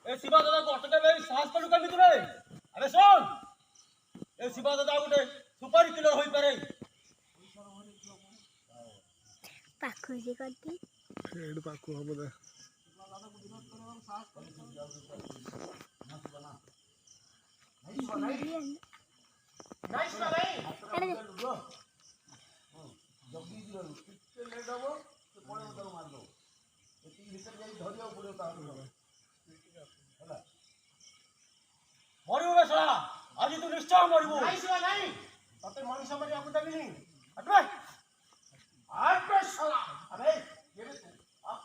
ए शिवा दादा को अटके भाई साहस कलु केमिति रे अरे सुन ए शिवा दादा गोटे सुपारी किलर होई पारे पाखु जी करती हेड पाखु हम दे नाइस भाई जल्दी दियो कितने लेट हो तो कोन उधर मार दो एती भीतर जाई धरियो पड़ो ता होला मरिबो बेसला आज तू निश्चय मरिबो नाइस वा नहीं तते मनुष्य मरि आकु देबिनी हटबे हटबे साला अबे ये भी तू आ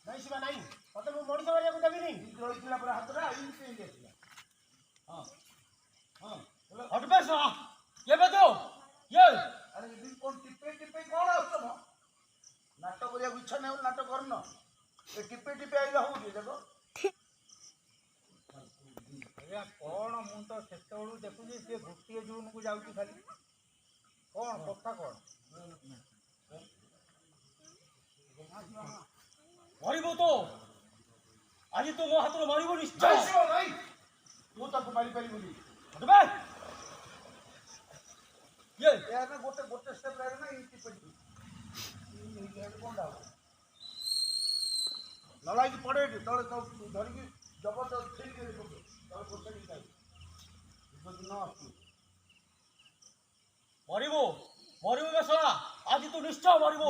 नाइस वा नहीं तते मनुष्य मरि आकु देबिनी रोइतला पर हाथ रा इन से गेला हां हां हट बेसला ये बेतो ये अरे दिन कोन टिपे टिपे कोन आछो म नाटक करिया इच्छा नै नाटक करन ए टिपे टिपे आइला हो जे देखो या कोन मु तो सेतेळु देखुजी से गुटिए जून को जाउची खाली कोन कथा कोन मरिबो तो आज तो मो हाथ मारिबो निश्चय आइसो नहीं तू तक मारी पारी बोली हटबे ये यार ना गोटे गोटे स्टेप रहे ना इति पड़ी ये हेड कोन डाल ललाई की पड़े तले तो धरि की जबरदस्त ठीक करे तो तले गोटे नहीं जाए इस दिन ना आती मरिबो बेसला आज तू निश्चय मरिबो